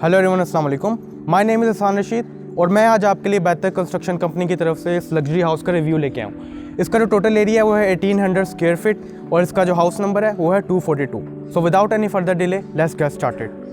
Hello everyone, अस्सलाम वालेकुम। My name is Hasan Rashid और मैं आज आपके लिए बेहतर कंस्ट्रक्शन कंपनी की तरफ से इस लग्जरी हाउस का रिव्यू लेके आया हूँ। इसका जो टोटल एरिया है वो है 1800 स्क्वायर फीट और इसका जो हाउस नंबर है वो है 242। So without any further delay let's get started.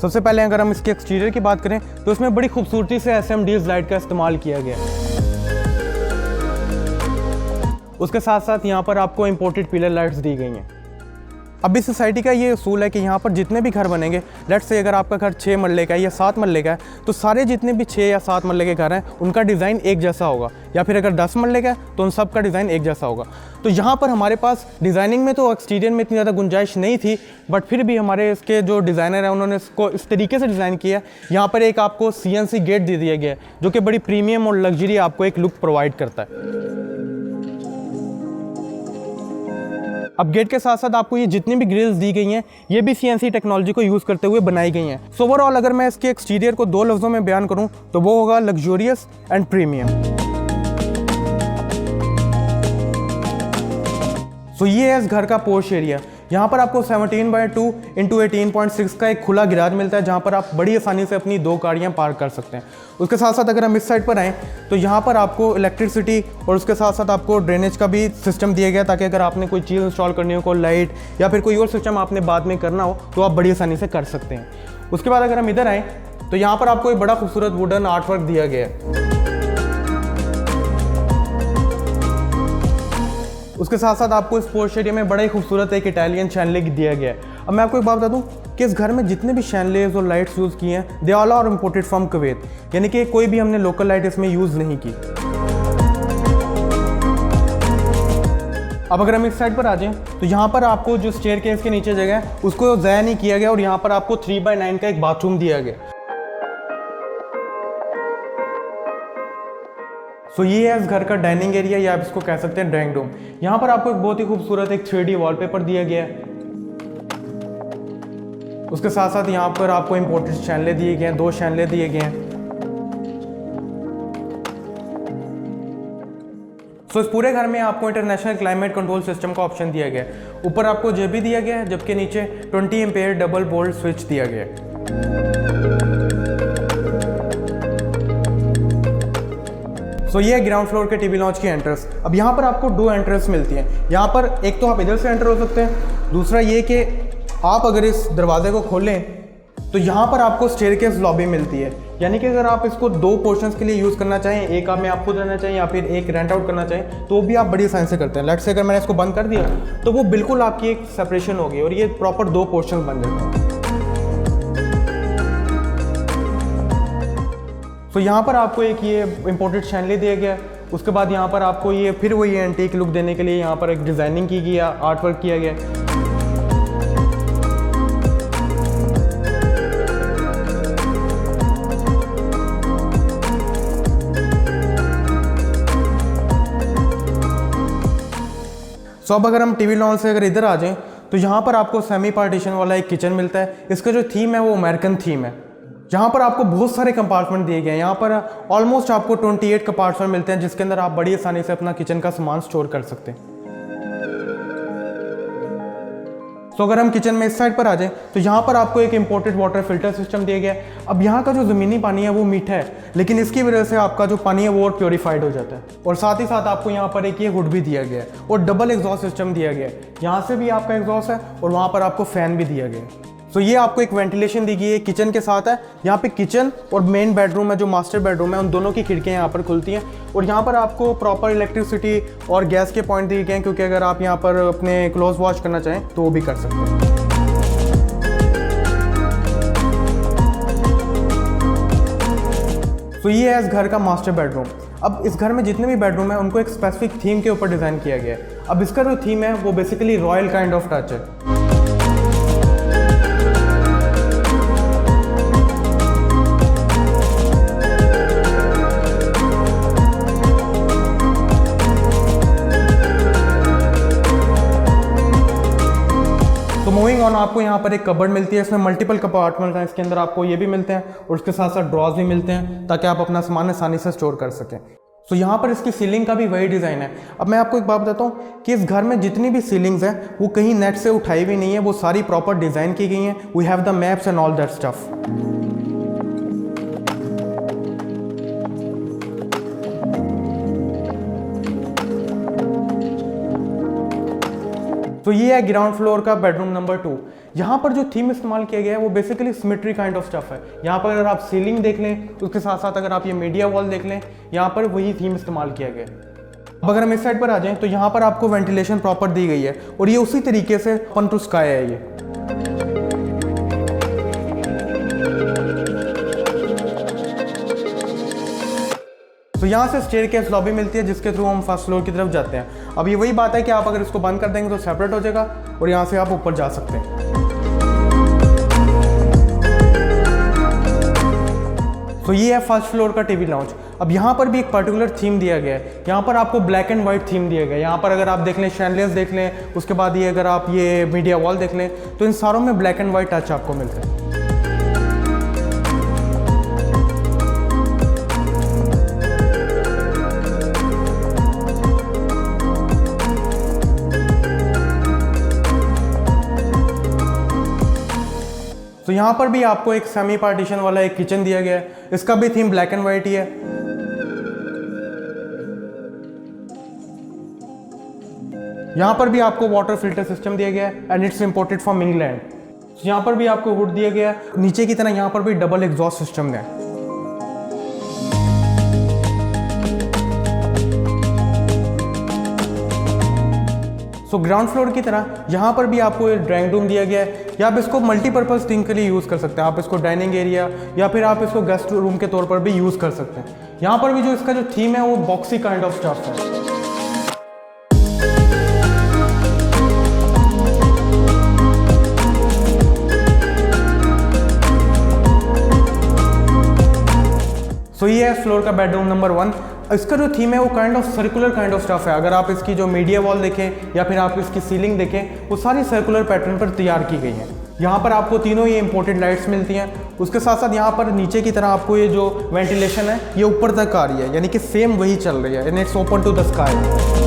सबसे पहले अगर हम इसके एक्सटीरियर की बात करें तो इसमें बड़ी खूबसूरती से SMDs लाइट का इस्तेमाल किया गया है। उसके साथ साथ यहाँ पर आपको इंपोर्टेड पिलर लाइट्स दी गई हैं। अब इस सोसाइटी का ये उसूल है कि यहाँ पर जितने भी घर बनेंगे, लेट्स से अगर आपका घर 6 मरले का है या 7 मरले का है, तो सारे जितने भी 6 या 7 मरले के घर हैं उनका डिज़ाइन एक जैसा होगा, या फिर अगर 10 मरले का है तो उन सब का डिज़ाइन एक जैसा होगा। तो यहाँ पर हमारे पास डिज़ाइनिंग में तो एक्सटीरियर में इतनी ज़्यादा गुंजाइश नहीं थी, बट फिर भी हमारे इसके जो डिज़ाइनर हैं उन्होंने इसको इस तरीके से डिज़ाइन किया। यहाँ पर एक आपको CNC गेट दे दिया गया है जो कि बड़ी प्रीमियम और लग्जरी आपको एक लुक प्रोवाइड करता है। अब गेट के साथ साथ आपको ये जितनी भी ग्रिल्स दी गई हैं ये भी CNC टेक्नोलॉजी को यूज़ करते हुए बनाई गई हैं। सो ओवरऑल अगर मैं इसके एक्सटीरियर को 2 लफ्ज़ों में बयान करूं तो वो होगा लग्जूरियस एंड प्रीमियम। सो ये है इस घर का पोर्च एरिया। यहाँ पर आपको 17/2 × 18.6 का एक खुला गिराज मिलता है जहाँ पर आप बड़ी आसानी से अपनी 2 गाड़ियाँ पार्क कर सकते हैं। उसके साथ साथ अगर हम इस साइड पर आएँ तो यहाँ पर आपको इलेक्ट्रिसिटी और उसके साथ साथ आपको ड्रेनेज का भी सिस्टम दिया गया ताकि अगर आपने कोई चीज़ इंस्टॉल करनी हो, कोई लाइट या फिर कोई और सिस्टम आपने बाद में करना हो तो आप बड़ी आसानी से कर सकते हैं। उसके बाद अगर हम इधर आएँ तो यहाँ पर आपको एक बड़ा खूबसूरत वुडन आर्ट वर्क दिया गया है। उसके साथ साथ आपको इस पोर्च एरिया में बड़ा ही खूबसूरत एक इटालियन शैनले दिया गया है। अब मैं आपको एक बात बता दूं कि इस घर में जितने भी शैनलेज और लाइट्स यूज़ किए हैं they all are imported from Kuwait, यानी कि कोई भी हमने लोकल लाइट इसमें यूज़ नहीं की। अब अगर हम इस साइड पर आ जाएं तो यहाँ पर आपको जो स्टेयरकेस के नीचे जगह है उसको ज़ाया नहीं किया गया और यहाँ पर आपको 3/9 का एक बाथरूम दिया गया। सो ये है इस घर का डाइनिंग एरिया या आप इसको कह सकते हैं ड्राइंग रूम। यहाँ पर आपको एक बहुत ही खूबसूरत एक 3D वॉलपेपर दिया गया है। उसके साथ साथ यहाँ पर आपको इंपोर्टेड शैनले दिए गए हैं, 2 शैनले दिए गए हैं। सो इस पूरे घर में आपको इंटरनेशनल क्लाइमेट कंट्रोल सिस्टम का ऑप्शन दिया गया है। ऊपर आपको JB दिया गया है जबकि नीचे 20 एम्पेयर डबल बोल्ट स्विच दिया गया है। सो ये है ग्राउंड फ्लोर के टीवी लॉन्च की एंट्रेंस। अब यहाँ पर आपको 2 एंट्रेंस मिलती हैं। यहाँ पर एक तो आप इधर से एंटर हो सकते हैं, दूसरा ये कि आप अगर इस दरवाजे को खोलें तो यहाँ पर आपको स्टेयरकेस लॉबी मिलती है, यानी कि अगर आप इसको 2 पोर्शंस के लिए यूज़ करना चाहें, एक आप में आप खुद रहना चाहें या फिर एक रेंट आउट करना चाहें तो भी आप बड़ी आसानी से करते हैं। लेट्स से अगर मैंने इसको बंद कर दिया तो वो बिल्कुल आपकी एक सेपरेशन होगी और ये प्रॉपर 2 पोर्शन बन जाते हैं। तो यहाँ पर आपको एक ये इंपोर्टेड शैनले दिया गया है। उसके बाद यहाँ पर आपको ये फिर वही एंटीक लुक देने के लिए यहाँ पर एक डिज़ाइनिंग की गई, आर्ट वर्क किया गया। सो अब अगर हम टीवी लॉन से अगर इधर आ जाएं तो यहाँ पर आपको सेमी पार्टीशन वाला एक किचन मिलता है। इसका जो थीम है वो अमेरिकन थीम है। यहाँ पर आपको बहुत सारे कंपार्टमेंट दिए गए हैं। यहाँ पर ऑलमोस्ट आपको 28 कंपार्टमेंट मिलते हैं जिसके अंदर आप बड़ी आसानी से अपना किचन का सामान स्टोर कर सकते हैं। सो अगर हम किचन में इस साइड पर आ जाएं तो यहाँ पर आपको एक इंपोर्टेड वाटर फिल्टर सिस्टम दिया गया है। अब यहाँ का जो ज़मीनी पानी है वो मीठा है, लेकिन इसकी वजह से आपका जो पानी है वो और प्योरीफाइड हो जाता है। और साथ ही साथ आपको यहाँ पर एक ये हुड भी दिया गया है और डबल एग्जॉस्ट सिस्टम दिया गया है। यहाँ से भी आपका एग्जॉस्ट है और वहाँ पर आपको फ़ैन भी दिया गया है। सो ये आपको एक वेंटिलेशन दी गई है, किचन के साथ है। यहाँ पे किचन और मेन बेडरूम है, जो मास्टर बेडरूम है, उन दोनों की खिड़कियाँ यहाँ पर खुलती हैं। और यहाँ पर आपको प्रॉपर इलेक्ट्रिसिटी और गैस के पॉइंट दिए गए हैं, क्योंकि अगर आप यहाँ पर अपने क्लोथ वॉश करना चाहें तो वो भी कर सकते हैं। तो ये है इस घर का मास्टर बेडरूम। अब इस घर में जितने भी बेडरूम है उनको एक स्पेसिफिक थीम के ऊपर डिज़ाइन किया गया है। अब इसका जो थीम है वो basically royal kind of touch है। तो मूविंग ऑन, आपको यहाँ पर एक कबर्ड मिलती है। इसमें मल्टीपल कंपार्टमेंट हैं, इसके अंदर आपको ये भी मिलते हैं और उसके साथ साथ ड्रॉज भी मिलते हैं, ताकि आप अपना सामान आसानी से स्टोर कर सकें। तो यहाँ पर इसकी सीलिंग का भी वही डिज़ाइन है। अब मैं आपको एक बात बताता हूँ कि इस घर में जितनी भी सीलिंग्स हैं वो कहीं नेट से उठाई हुई नहीं है, वो सारी प्रॉपर डिज़ाइन की गई हैं। We have the maps and all that stuff. तो ये है ग्राउंड फ्लोर का बेडरूम नंबर 2। यहाँ पर जो थीम इस्तेमाल किया गया है वो basically symmetry kind of stuff है। यहाँ पर अगर आप सीलिंग देख लें तो उसके साथ साथ अगर आप ये मीडिया वॉल देख लें, यहाँ पर वही थीम इस्तेमाल किया गया है। अब अगर हम इस साइड पर आ जाएं तो यहाँ पर आपको वेंटिलेशन प्रॉपर दी गई है और ये उसी तरीके से ओपन टू स्काई है ये। तो यहाँ से स्टेयरकेस लॉबी मिलती है, जिसके थ्रू हम फर्स्ट फ्लोर की तरफ जाते हैं। अब ये वही बात है कि आप अगर इसको बंद कर देंगे तो सेपरेट हो जाएगा और यहाँ से आप ऊपर जा सकते हैं। तो ये है फर्स्ट फ्लोर का टीवी लाउंज। अब यहाँ पर भी एक पर्टिकुलर थीम दिया गया है। यहाँ पर आपको ब्लैक एंड वाइट थीम दिया गया है। यहाँ पर अगर आप देख लें शैंडलियर्स देख लें, उसके बाद ये अगर आप ये मीडिया वॉल देख लें, तो इन सारों में ब्लैक एंड वाइट टच आपको मिलता है। तो यहाँ पर भी आपको एक सेमी पार्टीशन वाला एक किचन दिया गया है। इसका भी थीम ब्लैक एंड वाइट ही है। यहाँ पर भी आपको वाटर फिल्टर सिस्टम दिया गया है and it's imported from England. यहाँ पर भी आपको हुड दिया गया है। नीचे की तरह यहाँ पर भी डबल एग्जॉस्ट सिस्टम है। सो ग्राउंड फ्लोर की तरह यहाँ पर भी आपको एक ड्राइंग रूम दिया गया है, या आप इसको मल्टीपर्पज़ थिंग के लिए यूज़ कर सकते हैं। आप इसको डाइनिंग एरिया या फिर आप इसको गेस्ट रूम के तौर पर भी यूज़ कर सकते हैं। यहाँ पर भी जो इसका जो थीम है वो बॉक्सी काइंड ऑफ स्टफ है। सो ये है फ्लोर का बेडरूम नंबर 1। इसका जो थीम है वो kind of circular kind of stuff है। अगर आप इसकी जो मीडिया वॉल देखें या फिर आप इसकी सीलिंग देखें, वो सारी सर्कुलर पैटर्न पर तैयार की गई हैं। यहाँ पर आपको तीनों ये इंपोर्टेड लाइट्स मिलती हैं। उसके साथ साथ यहाँ पर नीचे की तरह आपको ये जो वेंटिलेशन है ये ऊपर तक आ रही है, यानी कि सेम वही चल रही है, and it's open to the sky.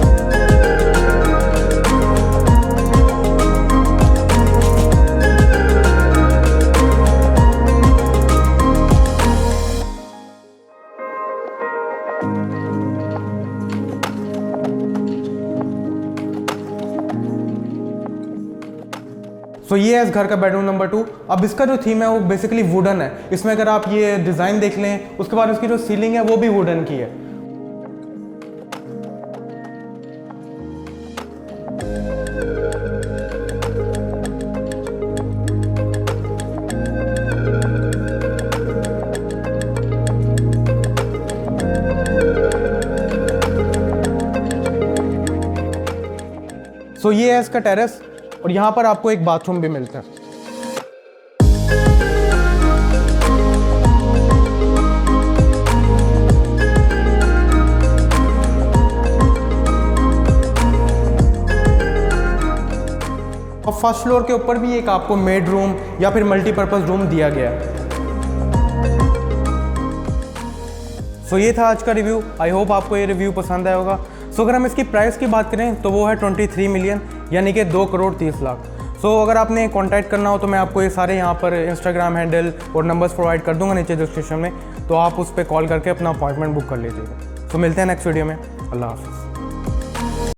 तो ये है इस घर का बेडरूम नंबर 2। अब इसका जो थीम है वो बेसिकली वुडन है। इसमें अगर आप ये डिज़ाइन देख लें, उसके बाद उसकी जो सीलिंग है वो भी वुडन की है। सो ये है इसका टेरेस और यहाँ पर आपको एक बाथरूम भी मिलता है। और फर्स्ट फ्लोर के ऊपर भी एक आपको मेड रूम या फिर मल्टीपर्पज़ रूम दिया गया है। सो ये था आज का रिव्यू। आई होप आपको ये रिव्यू पसंद आया होगा। सो अगर हम इसकी प्राइस की बात करें तो वो है 23 मिलियन, यानी कि 2 करोड़ 30 लाख। सो अगर आपने कॉन्टैक्ट करना हो तो मैं आपको ये सारे यहाँ पर इंस्टाग्राम हैंडल और नंबर्स प्रोवाइड कर दूँगा नीचे डिस्क्रिप्शन में, तो आप उस पर कॉल करके अपना अपॉइंटमेंट बुक कर लीजिएगा। तो मिलते हैं नेक्स्ट वीडियो में। अल्लाह हाफ़िज़।